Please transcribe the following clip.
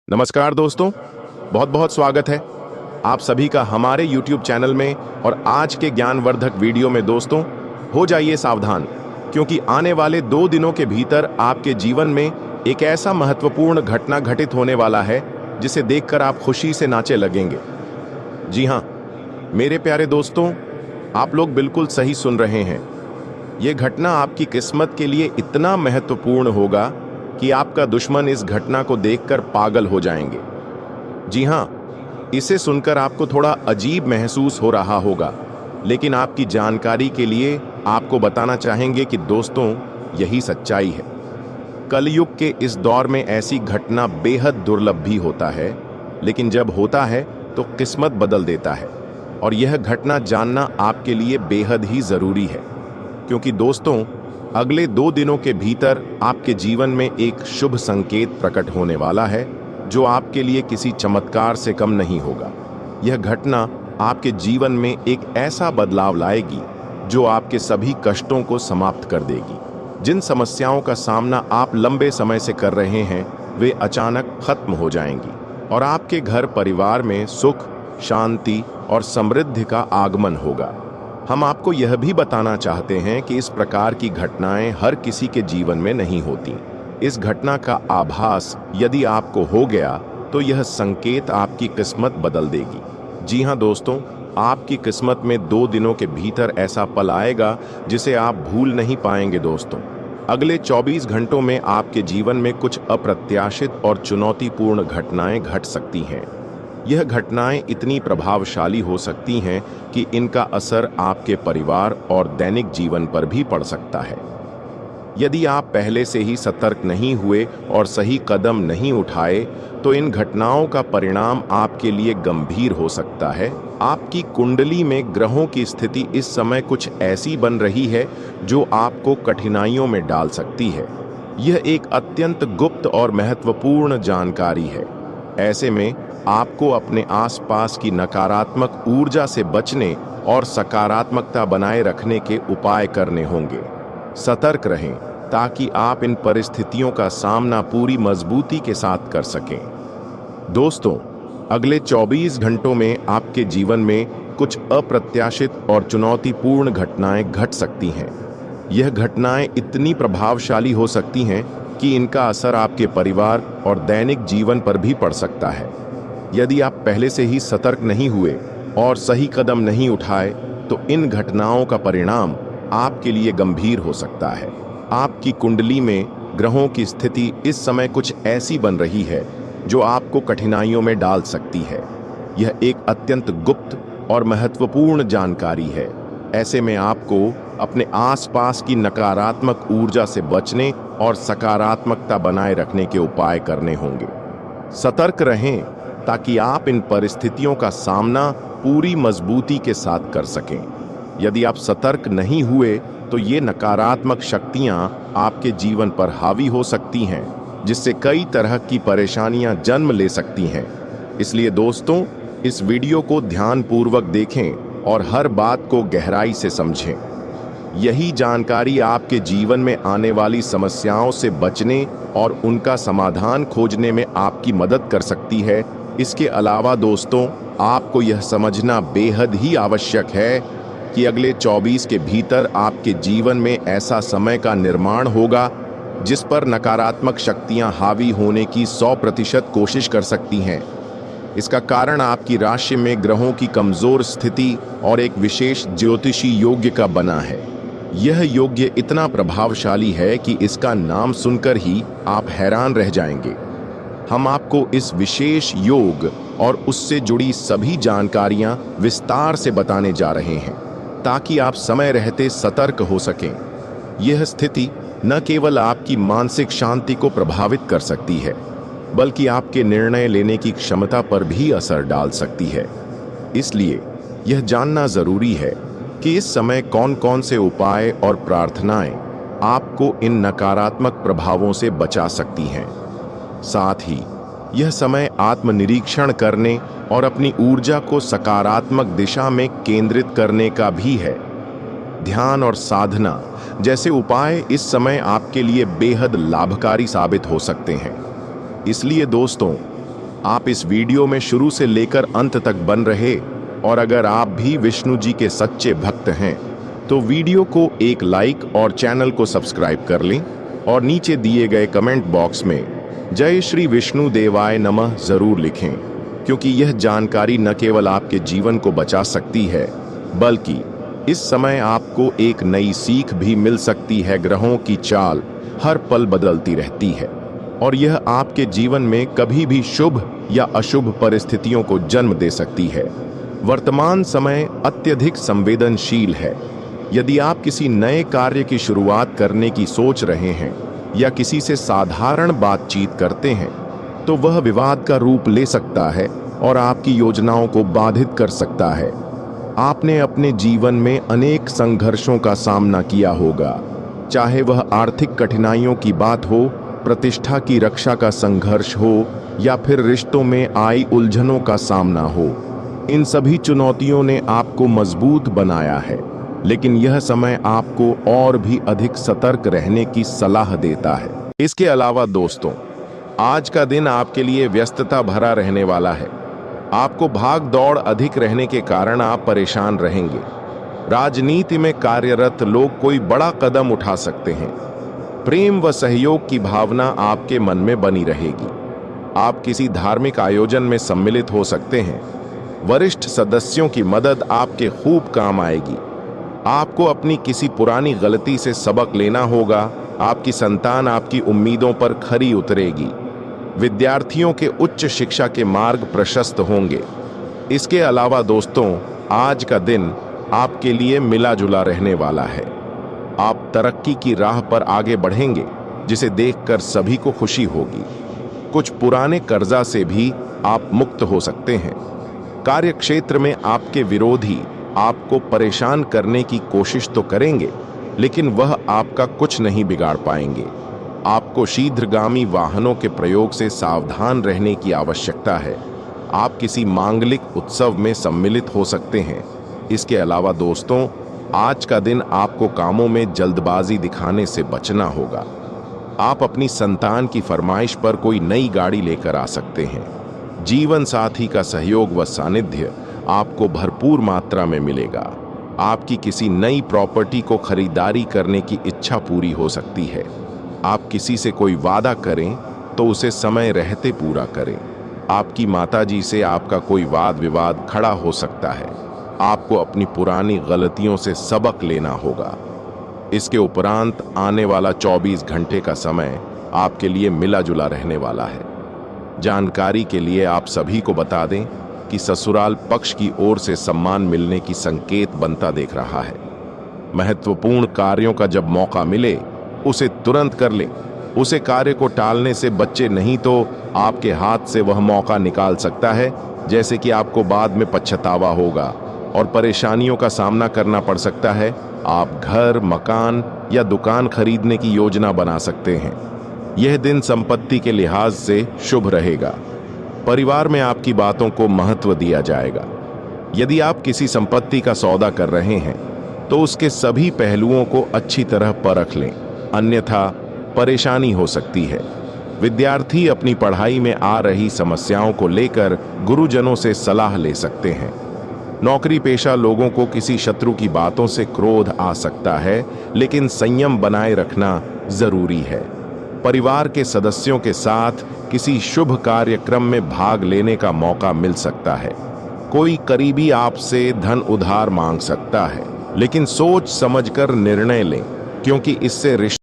नमस्कार दोस्तों, बहुत बहुत स्वागत है आप सभी का हमारे YouTube चैनल में। और आज के ज्ञानवर्धक वीडियो में दोस्तों, हो जाइए सावधान, क्योंकि आने वाले 2 दिनों के भीतर आपके जीवन में एक ऐसा महत्वपूर्ण घटना घटित होने वाला है जिसे देखकर आप खुशी से नाचे लगेंगे। जी हाँ, मेरे प्यारे दोस्तों, आप लोग बिल्कुल सही सुन रहे हैं। ये घटना आपकी किस्मत के लिए इतना महत्वपूर्ण होगा कि आपका दुश्मन इस घटना को देखकर पागल हो जाएंगे। जी हाँ, इसे सुनकर आपको थोड़ा अजीब महसूस हो रहा होगा, लेकिन आपकी जानकारी के लिए आपको बताना चाहेंगे कि दोस्तों, यही सच्चाई है। कलयुग के इस दौर में ऐसी घटना बेहद दुर्लभ भी होता है, लेकिन जब होता है तो किस्मत बदल देता है। और यह घटना जानना आपके लिए बेहद ही जरूरी है, क्योंकि दोस्तों, अगले 2 दिनों के भीतर आपके जीवन में एक शुभ संकेत प्रकट होने वाला है, जो आपके लिए किसी चमत्कार से कम नहीं होगा। यह घटना आपके जीवन में एक ऐसा बदलाव लाएगी जो आपके सभी कष्टों को समाप्त कर देगी। जिन समस्याओं का सामना आप लंबे समय से कर रहे हैं, वे अचानक खत्म हो जाएंगी और आपके घर परिवार में सुख, शांति और समृद्धि का आगमन होगा। हम आपको यह भी बताना चाहते हैं कि इस प्रकार की घटनाएं हर किसी के जीवन में नहीं होती। इस घटना का आभास यदि आपको हो गया तो यह संकेत आपकी किस्मत बदल देगी। जी हाँ दोस्तों, आपकी किस्मत में 2 दिनों के भीतर ऐसा पल आएगा जिसे आप भूल नहीं पाएंगे दोस्तों। अगले 24 घंटों में आपके जीवन में कुछ अप्रत्याशित और चुनौतीपूर्ण घटनाएं घट सकती हैं। यह घटनाएं इतनी प्रभावशाली हो सकती हैं कि इनका असर आपके परिवार और दैनिक जीवन पर भी पड़ सकता है। यदि आप पहले से ही सतर्क नहीं हुए और सही कदम नहीं उठाए, तो इन घटनाओं का परिणाम आपके लिए गंभीर हो सकता है। आपकी कुंडली में ग्रहों की स्थिति इस समय कुछ ऐसी बन रही है जो आपको कठिनाइयों में डाल सकती है। यह एक अत्यंत गुप्त और महत्वपूर्ण जानकारी है। ऐसे में आपको अपने आसपास की नकारात्मक ऊर्जा से बचने और सकारात्मकता बनाए रखने के उपाय करने होंगे। सतर्क रहें ताकि आप इन परिस्थितियों का सामना पूरी मजबूती के साथ कर सकें। दोस्तों, अगले 24 घंटों में आपके जीवन में कुछ अप्रत्याशित और चुनौतीपूर्ण घटनाएं घट सकती हैं। यह घटनाएं इतनी प्रभावशाली हो सकती हैं कि इनका असर आपके परिवार और दैनिक जीवन पर भी पड़ सकता है। यदि आप पहले से ही सतर्क नहीं हुए और सही कदम नहीं उठाए, तो इन घटनाओं का परिणाम आपके लिए गंभीर हो सकता है। आपकी कुंडली में ग्रहों की स्थिति इस समय कुछ ऐसी बन रही है जो आपको कठिनाइयों में डाल सकती है। यह एक अत्यंत गुप्त और महत्वपूर्ण जानकारी है। ऐसे में आपको अपने आसपास की नकारात्मक ऊर्जा से बचने और सकारात्मकता बनाए रखने के उपाय करने होंगे। सतर्क रहें ताकि आप इन परिस्थितियों का सामना पूरी मजबूती के साथ कर सकें। यदि आप सतर्क नहीं हुए, तो ये नकारात्मक शक्तियां आपके जीवन पर हावी हो सकती हैं, जिससे कई तरह की परेशानियां जन्म ले सकती हैं। इसलिए दोस्तों, इस वीडियो को ध्यानपूर्वक देखें और हर बात को गहराई से समझें। यही जानकारी आपके जीवन में आने वाली समस्याओं से बचने और उनका समाधान खोजने में आपकी मदद कर सकती है। इसके अलावा दोस्तों, आपको यह समझना बेहद ही आवश्यक है कि अगले 24 के भीतर आपके जीवन में ऐसा समय का निर्माण होगा जिस पर नकारात्मक शक्तियां हावी होने की 100% कोशिश कर सकती हैं। इसका कारण आपकी राशि में ग्रहों की कमजोर स्थिति और एक विशेष ज्योतिषी योग्य का बना है। यह योग्य इतना प्रभावशाली है कि इसका नाम सुनकर ही आप हैरान रह जाएंगे। हम आपको इस विशेष योग और उससे जुड़ी सभी जानकारियां विस्तार से बताने जा रहे हैं, ताकि आप समय रहते सतर्क हो सकें। यह स्थिति न केवल आपकी मानसिक शांति को प्रभावित कर सकती है, बल्कि आपके निर्णय लेने की क्षमता पर भी असर डाल सकती है। इसलिए यह जानना जरूरी है कि इस समय कौन कौन से उपाय और प्रार्थनाएं आपको इन नकारात्मक प्रभावों से बचा सकती हैं। साथ ही यह समय आत्मनिरीक्षण करने और अपनी ऊर्जा को सकारात्मक दिशा में केंद्रित करने का भी है। ध्यान और साधना जैसे उपाय इस समय आपके लिए बेहद लाभकारी साबित हो सकते हैं। इसलिए दोस्तों, आप इस वीडियो में शुरू से लेकर अंत तक बन रहे, और अगर आप भी विष्णु जी के सच्चे भक्त हैं तो वीडियो को एक लाइक और चैनल को सब्सक्राइब कर लें और नीचे दिए गए कमेंट बॉक्स में जय श्री विष्णु देवाय नमः जरूर लिखें, क्योंकि यह जानकारी न केवल आपके जीवन को बचा सकती है बल्कि इस समय आपको एक नई सीख भी मिल सकती है। ग्रहों की चाल हर पल बदलती रहती है और यह आपके जीवन में कभी भी शुभ या अशुभ परिस्थितियों को जन्म दे सकती है। वर्तमान समय अत्यधिक संवेदनशील है। यदि आप किसी नए कार्य की शुरुआत करने की सोच रहे हैं या किसी से साधारण बातचीत करते हैं तो वह विवाद का रूप ले सकता है और आपकी योजनाओं को बाधित कर सकता है। आपने अपने जीवन में अनेक संघर्षों का सामना किया होगा, चाहे वह आर्थिक कठिनाइयों की बात हो, प्रतिष्ठा की रक्षा का संघर्ष हो या फिर रिश्तों में आई उलझनों का सामना हो। इन सभी चुनौतियों ने आपको मजबूत बनाया है, लेकिन यह समय आपको और भी अधिक सतर्क रहने की सलाह देता है। इसके अलावा दोस्तों, आज का दिन आपके लिए व्यस्तता भरा रहने वाला है। आपको भाग दौड़ अधिक रहने के कारण आप परेशान रहेंगे। राजनीति में कार्यरत लोग कोई बड़ा कदम उठा सकते हैं। प्रेम व सहयोग की भावना आपके मन में बनी रहेगी। आप किसी धार्मिक आयोजन में सम्मिलित हो सकते हैं। वरिष्ठ सदस्यों की मदद आपके खूब काम आएगी। आपको अपनी किसी पुरानी गलती से सबक लेना होगा। आपकी संतान आपकी उम्मीदों पर खरी उतरेगी। विद्यार्थियों के उच्च शिक्षा के मार्ग प्रशस्त होंगे। इसके अलावा दोस्तों, आज का दिन आपके लिए मिला जुला रहने वाला है। आप तरक्की की राह पर आगे बढ़ेंगे, जिसे देखकर सभी को खुशी होगी। कुछ पुराने कर्जा से भी आप मुक्त हो सकते हैं। कार्यक्षेत्र में आपके विरोधी आपको परेशान करने की कोशिश तो करेंगे, लेकिन वह आपका कुछ नहीं बिगाड़ पाएंगे। आपको शीघ्रगामी वाहनों के प्रयोग से सावधान रहने की आवश्यकता है। आप किसी मांगलिक उत्सव में सम्मिलित हो सकते हैं। इसके अलावा दोस्तों, आज का दिन आपको कामों में जल्दबाजी दिखाने से बचना होगा। आप अपनी संतान की फरमाइश पर कोई नई गाड़ी लेकर आ सकते हैं। जीवन साथी का सहयोग व सानिध्य आपको भरपूर मात्रा में मिलेगा। आपकी किसी नई प्रॉपर्टी को खरीदारी करने की इच्छा पूरी हो सकती है। आप किसी से कोई वादा करें तो उसे समय रहते पूरा करें। आपकी माताजी से आपका कोई वाद विवाद खड़ा हो सकता है। आपको अपनी पुरानी गलतियों से सबक लेना होगा। इसके उपरांत आने वाला 24 घंटे का समय आपके लिए मिला जुला रहने वाला है। जानकारी के लिए आप सभी को बता दें कि ससुराल पक्ष की ओर से सम्मान मिलने की संकेत बनता देख रहा है। महत्वपूर्ण कार्यों का जब मौका मिले उसे तुरंत कर लें। उसे कार्य को टालने से बच्चे, नहीं तो आपके हाथ से वह मौका निकाल सकता है, जैसे कि आपको बाद में पछतावा होगा और परेशानियों का सामना करना पड़ सकता है। आप घर, मकान या दुकान खरीदने की योजना बना सकते हैं। यह दिन संपत्ति के लिहाज से शुभ रहेगा। परिवार में आपकी बातों को महत्व दिया जाएगा। यदि आप किसी संपत्ति का सौदा कर रहे हैं तो उसके सभी पहलुओं को अच्छी तरह परख लें, अन्यथा परेशानी हो सकती है। विद्यार्थी अपनी पढ़ाई में आ रही समस्याओं को लेकर गुरुजनों से सलाह ले सकते हैं। नौकरी पेशा लोगों को किसी शत्रु की बातों से क्रोध आ सकता है, लेकिन संयम बनाए रखना जरूरी है। परिवार के सदस्यों के साथ किसी शुभ कार्यक्रम में भाग लेने का मौका मिल सकता है। कोई करीबी आपसे धन उधार मांग सकता है, लेकिन सोच समझकर निर्णय लें, क्योंकि इससे रिश्ते